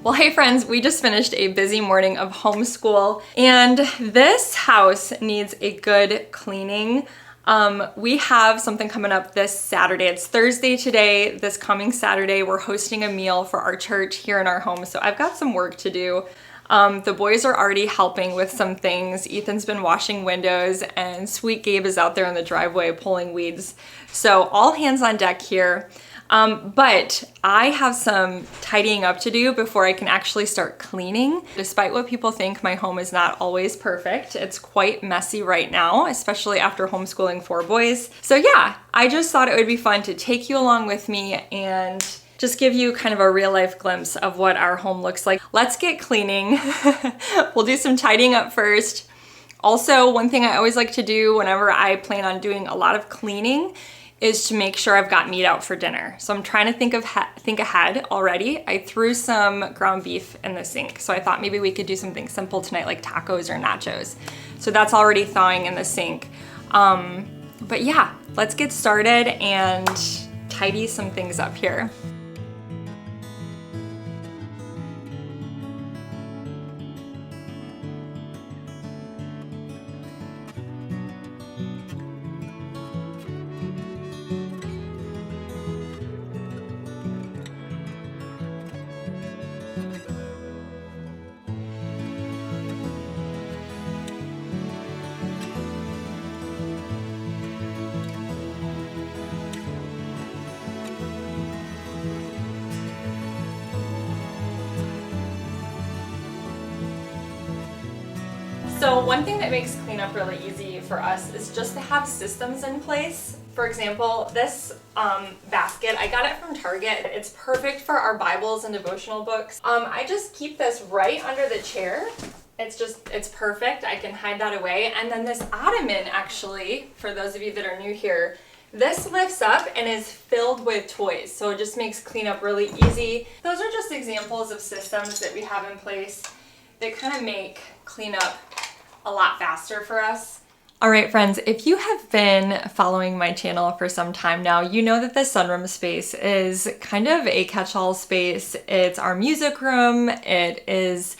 Well, hey friends, we just finished a busy morning of homeschool and this house needs a good cleaning. We have something coming up this Saturday. It's Thursday today. This coming Saturday, we're hosting a meal for our church here in our home. So I've got some work to do. The boys are already helping with some things. Ethan's been washing windows and Sweet Gabe is out there in the driveway pulling weeds. So all hands on deck here. But I have some tidying up to do before I can actually start cleaning. Despite what people think, my home is not always perfect. It's quite messy right now, especially after homeschooling 4 boys. So yeah, I just thought it would be fun to take you along with me and just give you kind of a real life glimpse of what our home looks like. Let's get cleaning. We'll do some tidying up first. Also, one thing I always like to do whenever I plan on doing a lot of cleaning is to make sure I've got meat out for dinner. So I'm trying to think ahead already. I threw some ground beef in the sink. So I thought maybe we could do something simple tonight like tacos or nachos. So that's already thawing in the sink. But yeah, let's get started and tidy some things up here. So one thing that makes cleanup really easy for us is just to have systems in place. For example, this basket, I got it from Target. It's perfect for our Bibles and devotional books. I just keep this right under the chair. It's perfect. I can hide that away. And then this ottoman, actually, for those of you that are new here, this lifts up and is filled with toys. So it just makes cleanup really easy. Those are just examples of systems that we have in place that kind of make cleanup a lot faster for us. All right, friends, if you have been following my channel for some time now, you know that the sunroom space is kind of a catch-all space. It's our music room. It is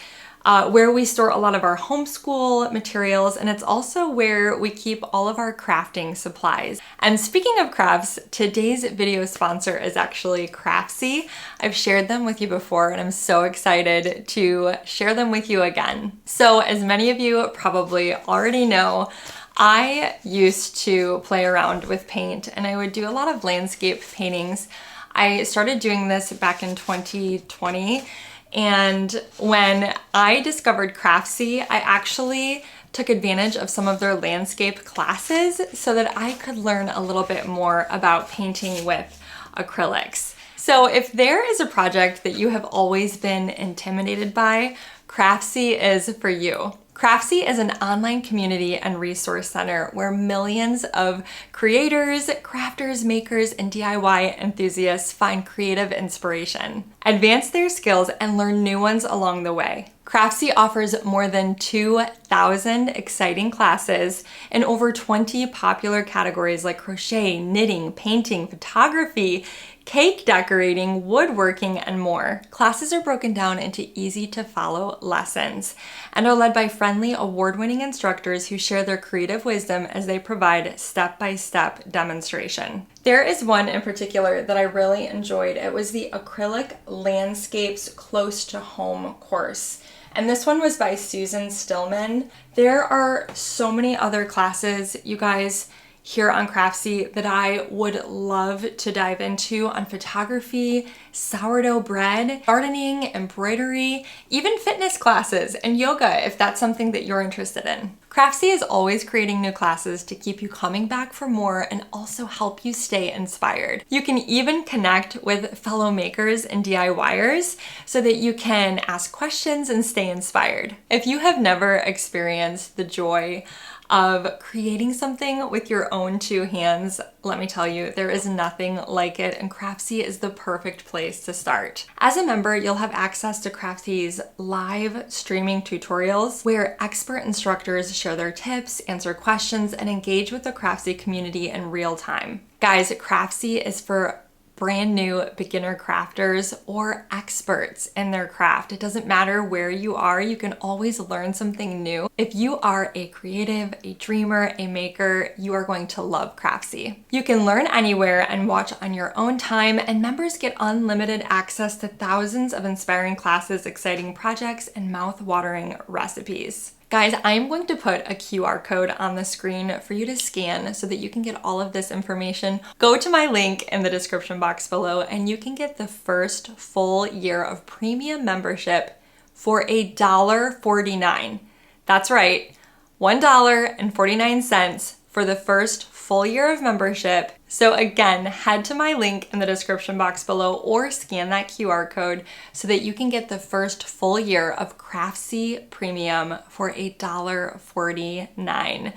where we store a lot of our homeschool materials, and it's also where we keep all of our crafting supplies. And speaking of crafts, today's video sponsor is actually Craftsy. I've shared them with you before, and I'm so excited to share them with you again. So as many of you probably already know, I used to play around with paint, and I would do a lot of landscape paintings. I started doing this back in 2020. And when I discovered Craftsy, I actually took advantage of some of their landscape classes so that I could learn a little bit more about painting with acrylics. So if there is a project that you have always been intimidated by, Craftsy is for you. Craftsy is an online community and resource center where millions of creators, crafters, makers, and DIY enthusiasts find creative inspiration, advance their skills, and learn new ones along the way. Craftsy offers more than 2,000 exciting classes in over 20 popular categories like crochet, knitting, painting, photography, cake decorating, woodworking, and more. Classes are broken down into easy-to-follow lessons and are led by friendly, award-winning instructors who share their creative wisdom as they provide step-by-step demonstration. There is one in particular that I really enjoyed. It was the Acrylic Landscapes Close to Home course. And this one was by Susan Stillman. There are so many other classes, you guys, here on Craftsy that I would love to dive into on photography, sourdough bread, gardening, embroidery, even fitness classes and yoga if that's something that you're interested in. Craftsy is always creating new classes to keep you coming back for more and also help you stay inspired. You can even connect with fellow makers and DIYers so that you can ask questions and stay inspired. If you have never experienced the joy of creating something with your own 2 hands, let me tell you, there is nothing like it, and Craftsy is the perfect place to start. As a member, you'll have access to Craftsy's live streaming tutorials where expert instructors share their tips, answer questions, and engage with the Craftsy community in real time. Guys, Craftsy is for brand new beginner crafters or experts in their craft. It doesn't matter where you are, you can always learn something new. If you are a creative, a dreamer, a maker, you are going to love Craftsy. You can learn anywhere and watch on your own time, and members get unlimited access to thousands of inspiring classes, exciting projects, and mouth-watering recipes. Guys, I'm going to put a QR code on the screen for you to scan so that you can get all of this information. Go to my link in the description box below and you can get the first full year of premium membership for $1.49. That's right, $1.49 for the first full year of membership. So again, head to my link in the description box below or scan that QR code so that you can get the first full year of Craftsy Premium for $1.49.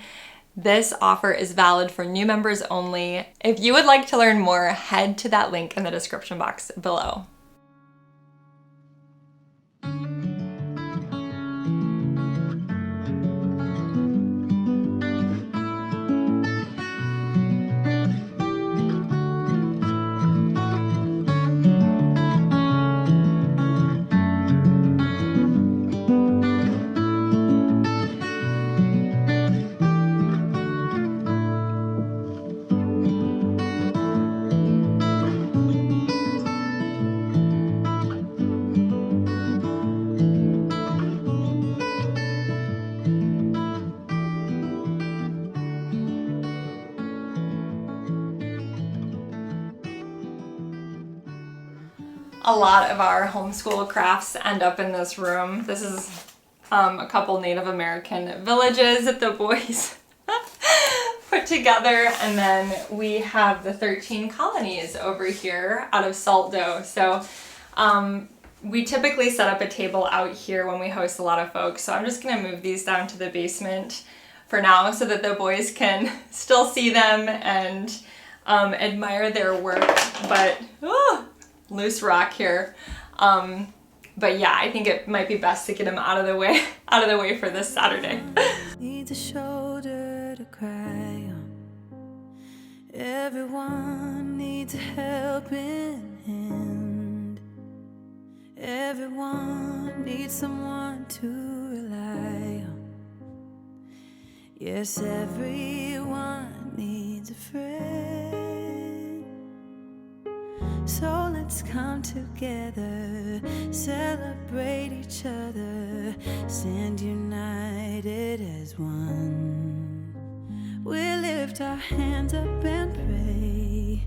This offer is valid for new members only. If you would like to learn more, head to that link in the description box below. A lot of our homeschool crafts end up in this room. This is a couple Native American villages that the boys put together, and then we have the 13 colonies over here out of salt dough. So we typically set up a table out here when we host a lot of folks. So I'm just gonna move these down to the basement for now so that the boys can still see them and admire their work. But loose rock here. But yeah, I think it might be best to get him out of the way for this Saturday. Needs a shoulder to cry on. Everyone needs a helping hand. Everyone needs someone to rely on. Yes, everyone needs a friend. So let's come together, celebrate each other, stand united as one. We lift our hands up and pray,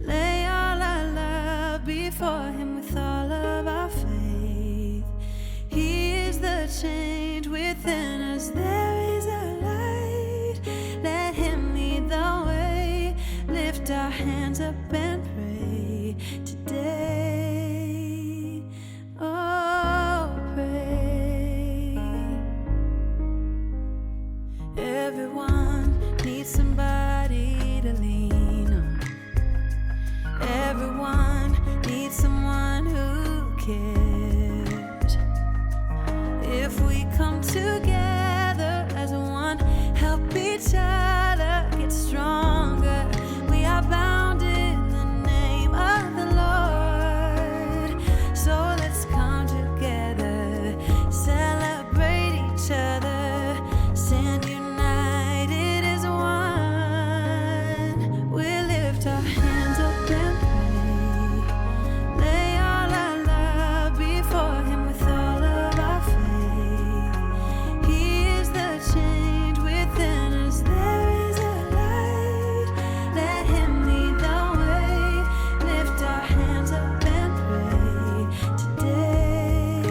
lay all our love before Him with all of our faith. He is the change within us, there is a light. Let Him lead the way, lift our hands up and pray today. Oh, pray. Everyone needs somebody to lean on. Everyone needs someone who cares. If we come together as one, help each other get stronger, we are bound in the name of the Lord. So let's come together, celebrate each other, stand united as one. We lift our hands up and pray, lay all our love before Him with all of our faith. He is the change within us, there is a light. Let Him lead the way, lift our hands up and pray today.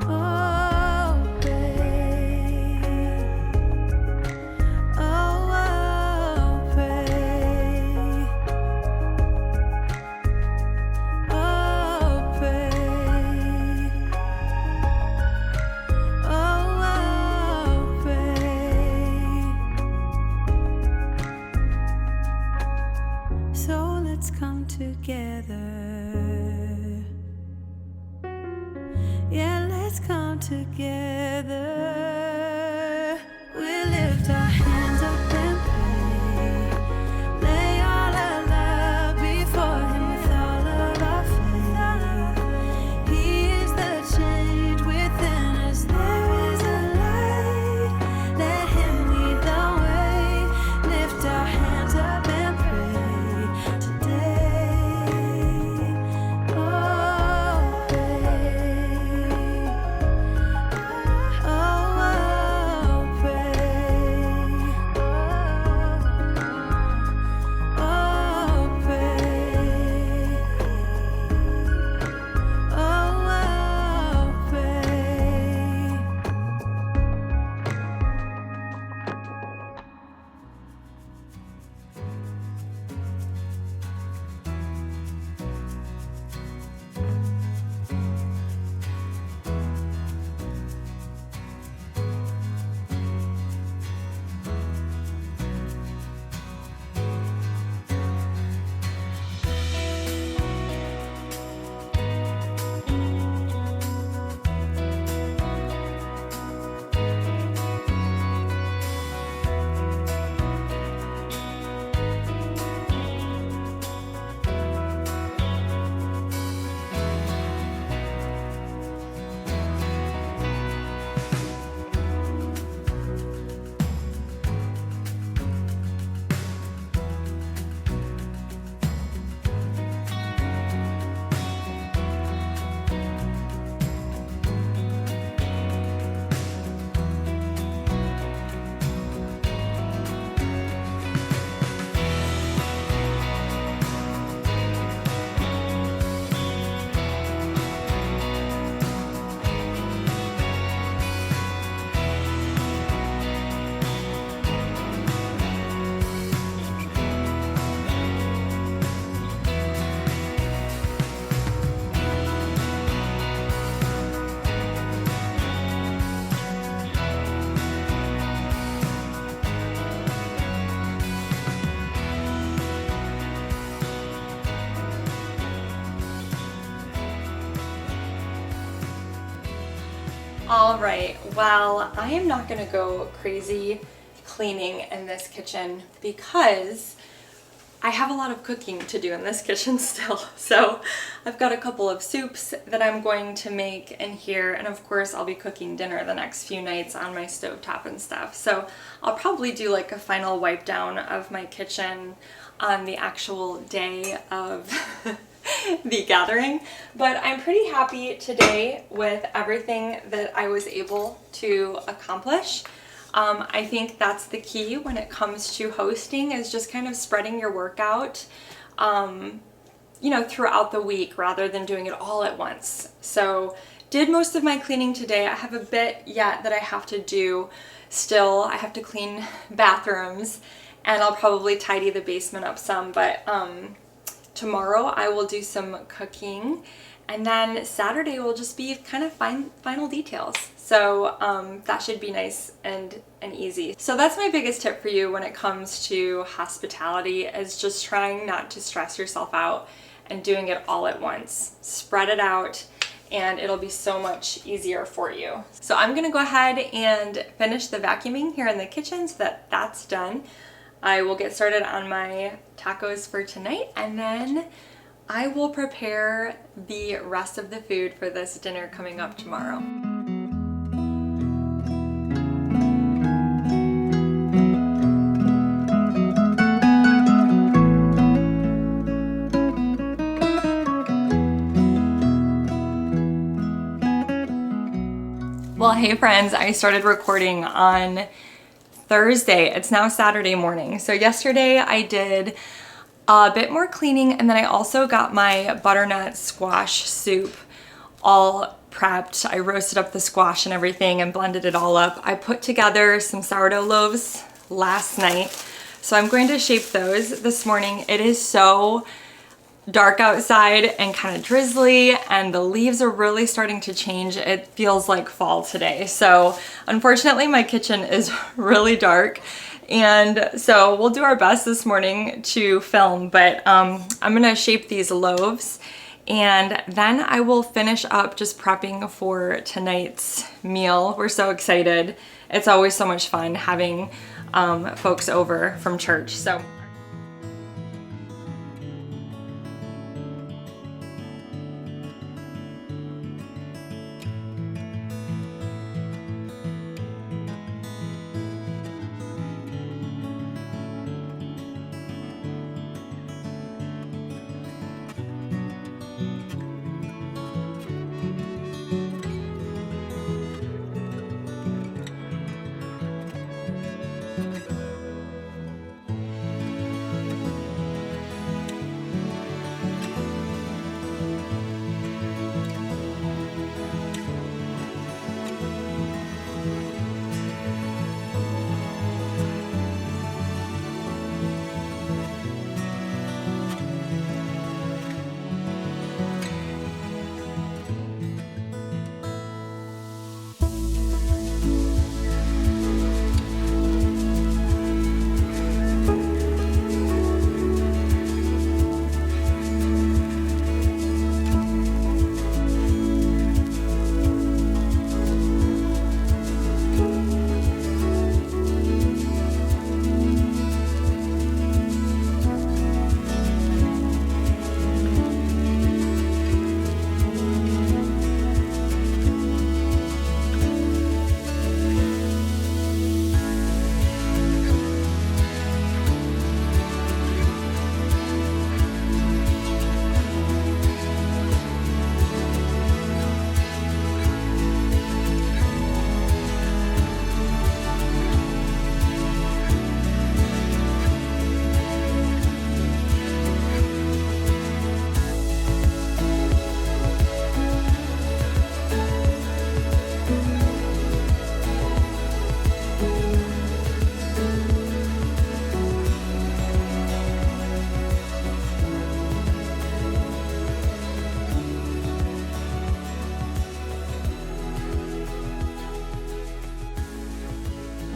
Oh, pray. Oh, pray. Oh, pray. Oh, pray. So let's come together. Yeah, let's come together. We lift our hands up and pray, lay all our love before All right, well, I am not gonna go crazy cleaning in this kitchen because I have a lot of cooking to do in this kitchen still. So I've got a couple of soups that I'm going to make in here, and of course I'll be cooking dinner the next few nights on my stovetop and stuff. So I'll probably do like a final wipe down of my kitchen on the actual day of the gathering. But I'm pretty happy today with everything that I was able to accomplish. I think that's the key when it comes to hosting, is just kind of spreading your work out, you know, throughout the week rather than doing it all at once. So did most of my cleaning today. I have a bit yet that I have to do still. I have to clean bathrooms, and I'll probably tidy the basement up some, but tomorrow I will do some cooking, and then Saturday will just be kind of final details. So that should be nice and easy. So that's my biggest tip for you when it comes to hospitality, is just trying not to stress yourself out and doing it all at once. Spread it out and it'll be so much easier for you. So I'm gonna go ahead and finish the vacuuming here in the kitchen so that that's done. I will get started on my tacos for tonight, and then I will prepare the rest of the food for this dinner coming up tomorrow. Well, hey friends, I started recording on Thursday. It's now Saturday morning. So yesterday I did a bit more cleaning, and then I also got my butternut squash soup all prepped. I roasted up the squash and everything and blended it all up. I put together some sourdough loaves last night, so I'm going to shape those this morning. It is so dark outside and kind of drizzly, and the leaves are really starting to change. It feels like fall today. So unfortunately my kitchen is really dark, and so we'll do our best this morning to film, but I'm gonna shape these loaves, and then I will finish up just prepping for tonight's meal. We're so excited. It's always so much fun having folks over from church. So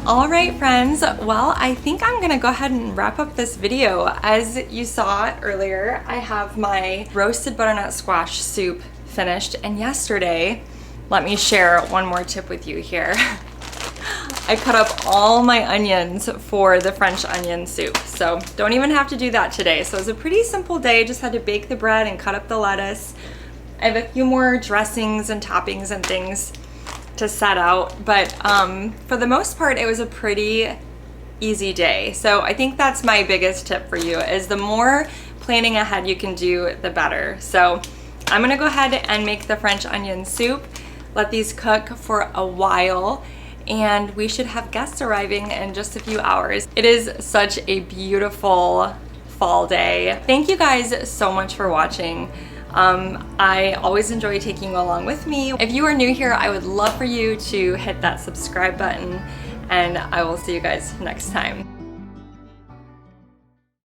all right, friends. Well, I think I'm gonna go ahead and wrap up this video. As you saw earlier, I have my roasted butternut squash soup finished, and yesterday let me share one more tip with you here. I cut up all my onions for the French onion soup, so don't even have to do that today. So it was a pretty simple day, just had to bake the bread and cut up the lettuce. I have a few more dressings and toppings and things to set out, but for the most part, it was a pretty easy day. So I think that's my biggest tip for you, is the more planning ahead you can do, the better. So I'm gonna go ahead and make the French onion soup, let these cook for a while, and we should have guests arriving in just a few hours. It is such a beautiful fall day. Thank you guys so much for watching. I always enjoy taking you along with me. If you are new here, I would love for you to hit that subscribe button, and I will see you guys next time.